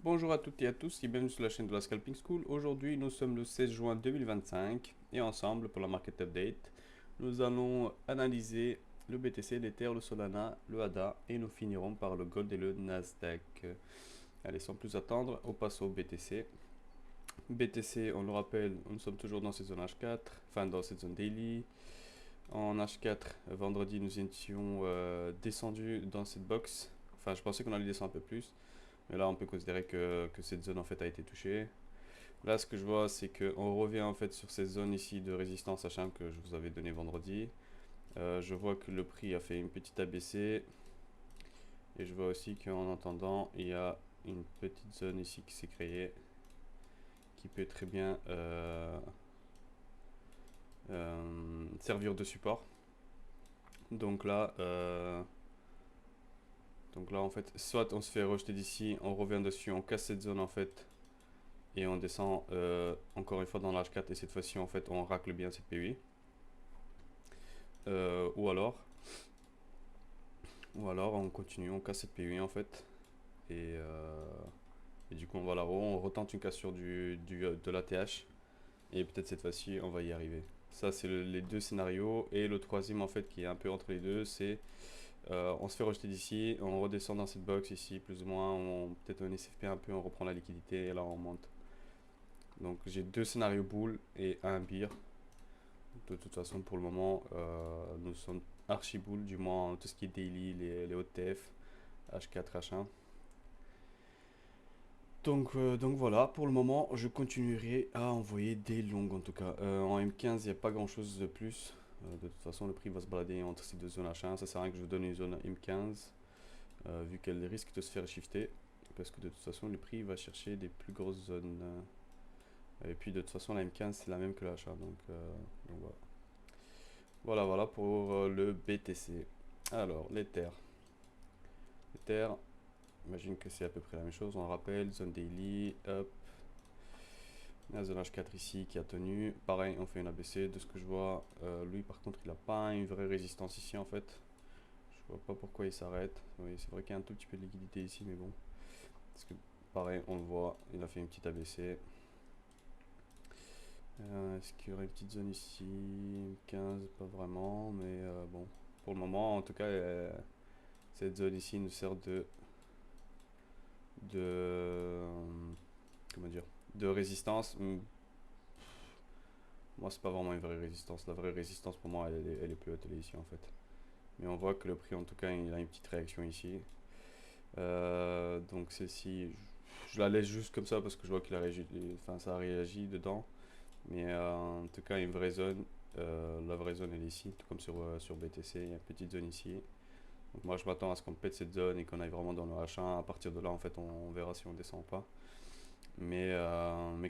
Bonjour à toutes et à tous et bienvenue sur la chaîne de la Scalping School. Aujourd'hui nous sommes le 16 juin 2025 et ensemble pour la Market Update, nous allons analyser le BTC, l'Ether, le Solana, le ADA et nous finirons par le Gold et le Nasdaq. Allez, sans plus attendre, on passe au BTC. BTC, on le rappelle, nous sommes toujours dans cette zone H4, enfin dans cette zone daily. En H4, vendredi, nous étions descendus dans cette box. Enfin, je pensais qu'on allait descendre un peu plus. Mais là, on peut considérer que cette zone en fait a été touchée. Là, ce que je vois, c'est qu'on revient en fait sur cette zone ici de résistance achat que je vous avais donné vendredi. Je vois que le prix a fait une petite ABC. Et je vois aussi qu'en attendant, il y a une petite zone ici qui s'est créée. Qui peut très bien servir de support. Donc là, en fait, soit on se fait rejeter d'ici, on revient dessus, on casse cette zone en fait, et on descend encore une fois dans l'H4 et cette fois-ci en fait on racle bien cette PUI. Ou alors on continue, on casse cette PUI en fait, et du coup on va là-haut, on retente une cassure de l'ATH, et peut-être cette fois-ci on va y arriver. Ça c'est les deux scénarios, et le troisième en fait qui est un peu entre les deux, c'est on se fait rejeter d'ici, on redescend dans cette box ici, plus ou moins, peut-être on SFP un peu, on reprend la liquidité et là on monte. Donc j'ai deux scénarios bull et un bear. De toute façon, pour le moment, nous sommes archi bull, du moins tout ce qui est daily, les OTF, H4, H1. Donc voilà, pour le moment, je continuerai à envoyer des longues en tout cas. En M15, il n'y a pas grand chose de plus. De toute façon, le prix va se balader entre ces deux zones H1. Ça sert à rien que je vous donne une zone M15, vu qu'elle risque de se faire shifter. Parce que de toute façon, le prix va chercher des plus grosses zones. Et puis de toute façon, la M15, c'est la même que l'achat. Donc voilà. Voilà pour le BTC. Alors, l'Ether. L'Ether, j'imagine que c'est à peu près la même chose. On rappelle, zone daily, up. La zone H4 ici qui a tenu. Pareil, on fait une ABC. De ce que je vois, lui par contre, il n'a pas une vraie résistance ici en fait. Je vois pas pourquoi il s'arrête. Oui, c'est vrai qu'il y a un tout petit peu de liquidité ici, mais bon. Parce que pareil, on le voit, il a fait une petite ABC. Est-ce qu'il y aurait une petite zone ici? 15, pas vraiment, mais bon. Pour le moment, en tout cas, cette zone ici nous sert de comment dire, de résistance. Moi, c'est pas vraiment une vraie résistance. La vraie résistance pour moi, elle est plus haute, elle est ici en fait. Mais on voit que le prix, en tout cas, il a une petite réaction ici. Donc celle-ci, je la laisse juste comme ça parce que je vois qu'il a réagi, enfin, ça a réagi dedans. Mais en tout cas, une vraie zone, la vraie zone elle est ici, tout comme sur BTC, il y a une petite zone ici. Donc moi je m'attends à ce qu'on pète cette zone et qu'on aille vraiment dans le H1. À partir de là, en fait, on verra si on descend ou pas. Mais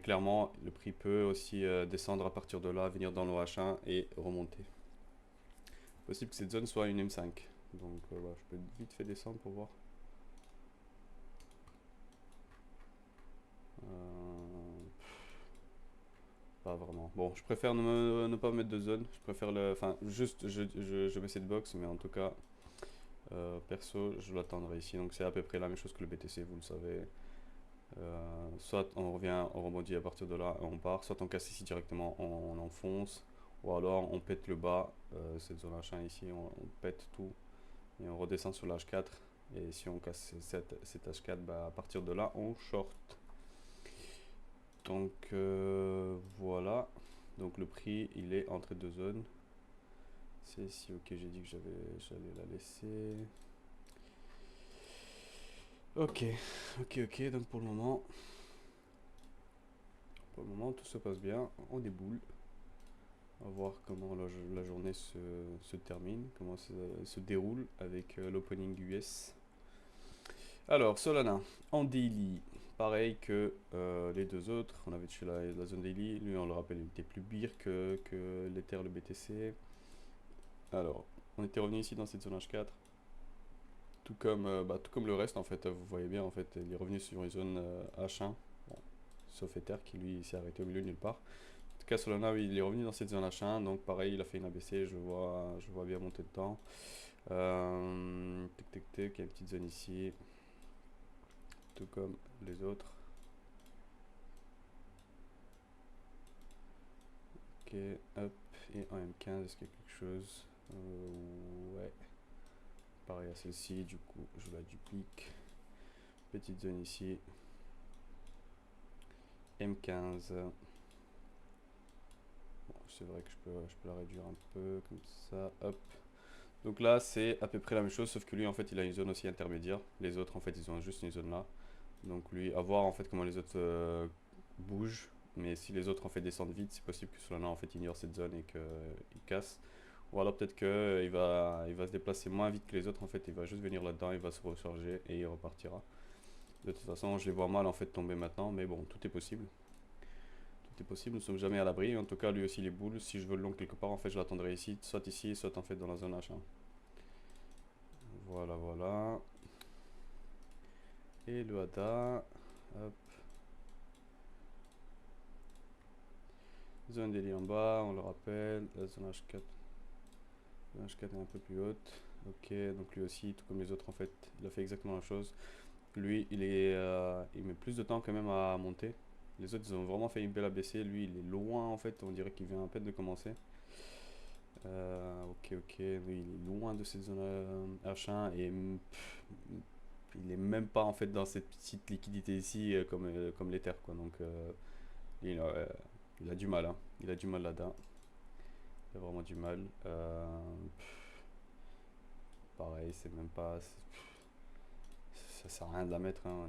clairement, le prix peut aussi descendre à partir de là, venir dans le H1 et remonter. Possible que cette zone soit une M5. Donc voilà, je peux vite fait descendre pour voir. Pas vraiment. Bon, je préfère ne pas mettre de zone. Je préfère le. Enfin, juste, je mets cette box, mais en tout cas, perso, je l'attendrai ici. Donc, c'est à peu près la même chose que le BTC, vous le savez. Soit on revient, on rebondit à partir de là et on part. Soit on casse ici directement, on enfonce. Ou alors on pète le bas, cette zone H1 ici, on pète tout. Et on redescend sur l'H4. Et si on casse cette H4, bah, à partir de là, on short. Donc voilà. Donc le prix, il est entre deux zones. C'est ici, ok, j'ai dit que j'allais la laisser. Ok, ok. Donc pour le moment, tout se passe bien. On déboule. On va voir comment la journée se termine, comment se déroule avec l'opening US. Alors, Solana, en daily, pareil que les deux autres, on avait touché la zone daily, lui on le rappelle, il était plus beer que l'Ether, le BTC. Alors, on était revenu ici dans cette zone H4, tout comme le reste en fait, vous voyez bien en fait, il est revenu sur une zone H1, bon, sauf Ether qui lui s'est arrêté au milieu de nulle part. En tout cas, Solana, oui, il est revenu dans cette zone H1, donc pareil, il a fait une ABC, je vois bien monter dedans. Tic, tic, tic, il y a une petite zone ici. tout comme les autres. Ok, hop, et en M15, est-ce qu'il y a quelque chose? Ouais, pareil à celle-ci, du coup je la duplique. Petite zone ici, M15. Bon, c'est vrai que je peux la réduire un peu comme ça, hop. Donc là c'est à peu près la même chose, sauf que lui en fait il a une zone aussi intermédiaire. Les autres en fait ils ont juste une zone là. Donc lui, à voir en fait comment les autres bougent. Mais si les autres en fait descendent vite, c'est possible que Solana en fait ignore cette zone et qu'il casse. Ou alors peut-être qu'il va se déplacer moins vite que les autres en fait, il va juste venir là-dedans, il va se recharger et il repartira. De toute façon, je les vois mal en fait tomber maintenant, mais bon, tout est possible. Tout est possible, nous sommes jamais à l'abri. En tout cas, lui aussi les boules, si je veux le long quelque part, en fait je l'attendrai ici, soit en fait dans la zone H1. Voilà, voilà. Et le ADA, hop. Zone délit en bas, on le rappelle, la zone H4. La H4 est un peu plus haute. Ok, donc lui aussi, tout comme les autres en fait, il a fait exactement la même chose. Lui, il met plus de temps quand même à monter. Les autres, ils ont vraiment fait une belle ABC. Lui, il est loin en fait, on dirait qu'il vient à peine de commencer. Ok, ok, lui, il est loin de cette zone H1 et il est même pas en fait dans cette petite liquidité ici comme l'Ether quoi. Donc il, a, il a du mal, hein. Il a du mal là-dedans. Il a vraiment du mal. Pareil, c'est même pas. Ça sert à rien de la mettre, hein,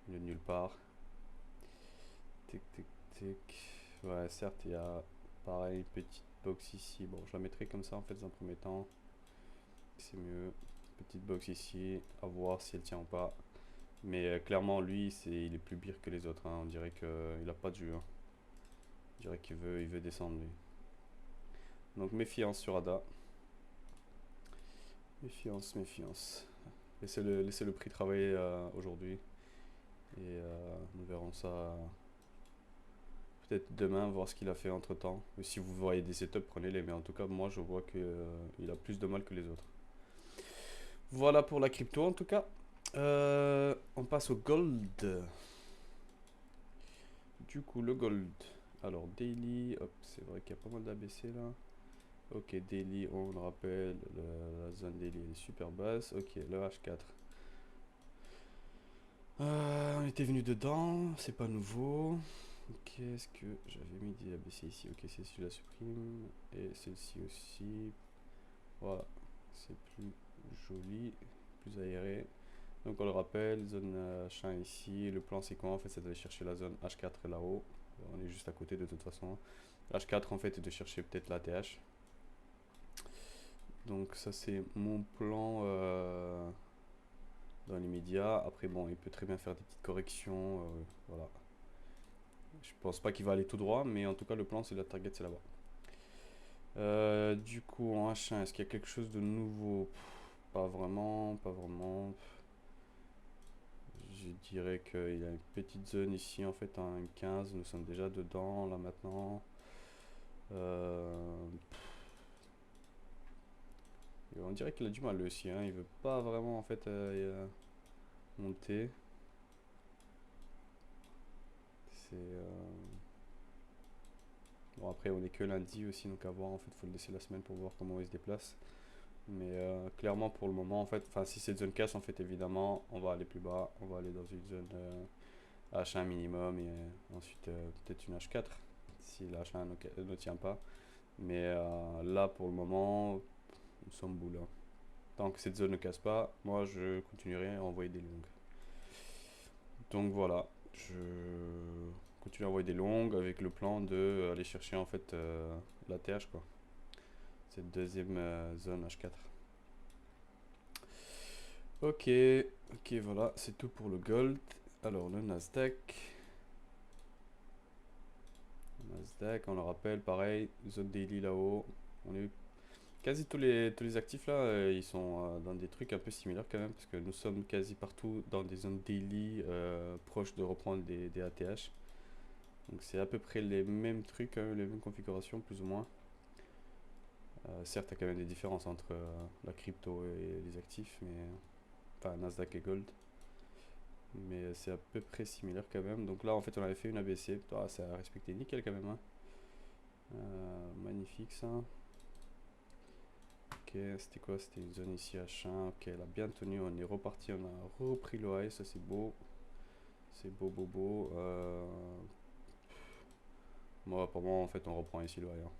on est nulle part. Tic, tic, tic. Ouais, certes, il y a pareil une petite box ici. Bon, je la mettrai comme ça en fait dans un premier temps. C'est mieux. Petite box ici, à voir si elle tient ou pas. Mais clairement, lui, il est plus pire que les autres, hein. On dirait qu'il a pas de jus, hein. On dirait il veut descendre lui. Donc méfiance sur Ada. Méfiance, méfiance. Laissez le prix travailler aujourd'hui. Et nous verrons ça peut-être demain, voir ce qu'il a fait entre temps. Et si vous voyez des setups, prenez-les. Mais en tout cas, moi, je vois qu'il a plus de mal que les autres. Voilà pour la crypto en tout cas. On passe au gold. Du coup, le gold. Alors, daily. Hop, c'est vrai qu'il y a pas mal d'ABC là. Ok, daily, on le rappelle. La zone daily est super basse. Ok, le H4. On était venu dedans, c'est pas nouveau. Qu'est-ce que j'avais mis des ABC ici? Ok, celle-ci je la supprime. Et celle-ci aussi. Voilà, c'est plus joli, plus aéré. Donc on le rappelle, zone H1 ici. Le plan c'est quoi en fait? C'est d'aller chercher la zone H4 là-haut. On est juste à côté de toute façon. H4 en fait est de chercher peut-être la TH. Donc ça c'est mon plan dans l'immédiat. Après bon, il peut très bien faire des petites corrections. Voilà. Je pense pas qu'il va aller tout droit, mais en tout cas le plan c'est la target c'est là-bas. Du coup en H1, est-ce qu'il y a quelque chose de nouveau? Pas vraiment, pas vraiment. Je dirais qu'il y a une petite zone ici en fait en M15, nous sommes déjà dedans là maintenant. On dirait qu'il a du mal lui aussi, hein. Il veut pas vraiment en fait monter. C'est bon, après on est que lundi aussi, donc à voir en fait, faut le laisser la semaine pour voir comment il se déplace. Mais clairement pour le moment en fait, enfin si cette zone casse en fait évidemment on va aller plus bas, on va aller dans une zone H1 minimum et ensuite peut-être une H4 si la H1 ne tient pas. Mais là pour le moment nous sommes bout là. Tant que cette zone ne casse pas, moi je continuerai à envoyer des longues. Donc voilà, je continue à envoyer des longues avec le plan de aller chercher en fait la TH quoi. Cette deuxième zone H4. Ok, ok, voilà, c'est tout pour le gold. Alors, le Nasdaq. Nasdaq, on le rappelle, pareil, zone daily là-haut. On est quasi tous les actifs là, ils sont dans des trucs un peu similaires quand même, parce que nous sommes quasi partout dans des zones daily proches de reprendre des ATH. Donc, c'est à peu près les mêmes trucs, hein, les mêmes configurations, plus ou moins. Certes, il y a quand même des différences entre la crypto et les actifs, mais enfin Nasdaq et Gold. c'est à peu près similaire quand même. Donc là, en fait, on avait fait une ABC. Ah, ça a respecté nickel quand même, hein. Magnifique ça. Ok, c'était quoi? C'était une zone ici H1. Ok, elle a bien tenu. On est reparti. On a repris le high. Ça, c'est beau. C'est beau, beau, beau. Moi, pour moi, en fait, on reprend ici le high, hein.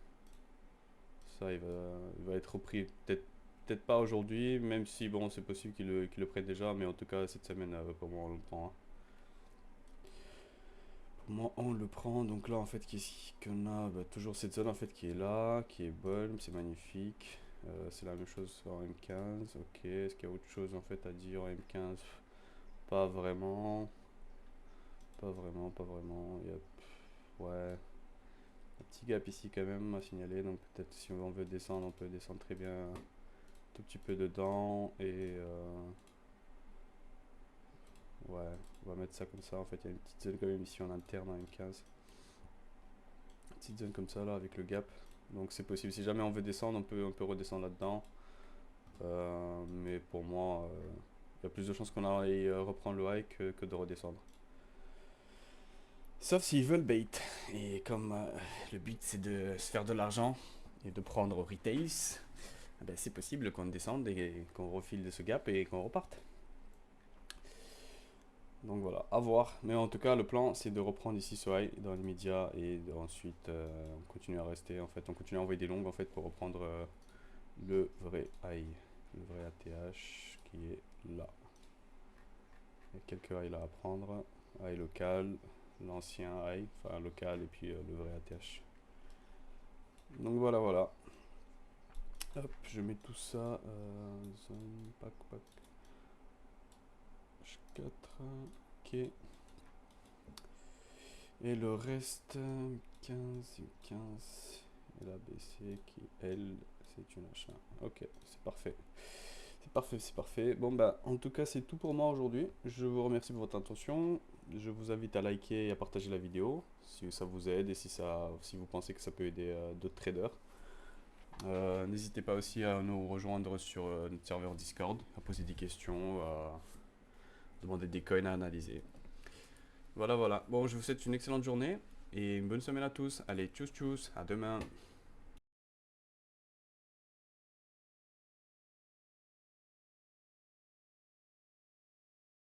Ça, il va être repris. Peut-être pas aujourd'hui, même si, bon, c'est possible qu'il le prenne déjà. Mais en tout cas, cette semaine, pour moi, on le prend, hein. Pour moi, on le prend. Donc là, en fait, qu'est-ce qu'on a? Bah, toujours cette zone, en fait, qui est là, qui est bonne. C'est magnifique. C'est la même chose en M15. Ok, est-ce qu'il y a autre chose, en fait, à dire en M15? Pas vraiment. Pas vraiment, pas vraiment. Ouais, un petit gap ici quand même à signaler. Donc peut-être si on veut descendre, on peut descendre très bien un tout petit peu dedans. Et ouais, on va mettre ça comme ça. En fait, il y a une petite zone quand même ici en interne en M15. Une petite zone comme ça là avec le gap. Donc c'est possible. Si jamais on veut descendre, on peut redescendre là-dedans. Mais pour moi, il y a plus de chances qu'on aille reprendre le high que de redescendre. Sauf s'ils veulent bait. Et comme le but c'est de se faire de l'argent et de prendre retails, eh ben, c'est possible qu'on descende et qu'on refile de ce gap et qu'on reparte. Donc voilà, à voir. Mais en tout cas, le plan c'est de reprendre ici ce high dans l'immédiat et ensuite on continue à rester. En fait, on continue à envoyer des longues en fait pour reprendre le vrai high, le vrai ATH qui est là. Il y a quelques highs là à prendre. High local, l'ancien high, enfin local et puis le vrai ATH. Donc voilà, voilà. Hop, je mets tout ça. Zone, pack, pack. H4. Ok. Et le reste, 15, 15. Et la BC qui, elle, c'est une H1. Ok, c'est parfait. C'est parfait, c'est parfait. Bon, bah, en tout cas, c'est tout pour moi aujourd'hui. Je vous remercie pour votre attention. Je vous invite à liker et à partager la vidéo si ça vous aide et si vous pensez que ça peut aider d'autres traders. N'hésitez pas aussi à nous rejoindre sur notre serveur Discord, à poser des questions, à demander des coins à analyser. Voilà, voilà. Bon, je vous souhaite une excellente journée et une bonne semaine à tous. Allez, tchuss tchuss, à demain.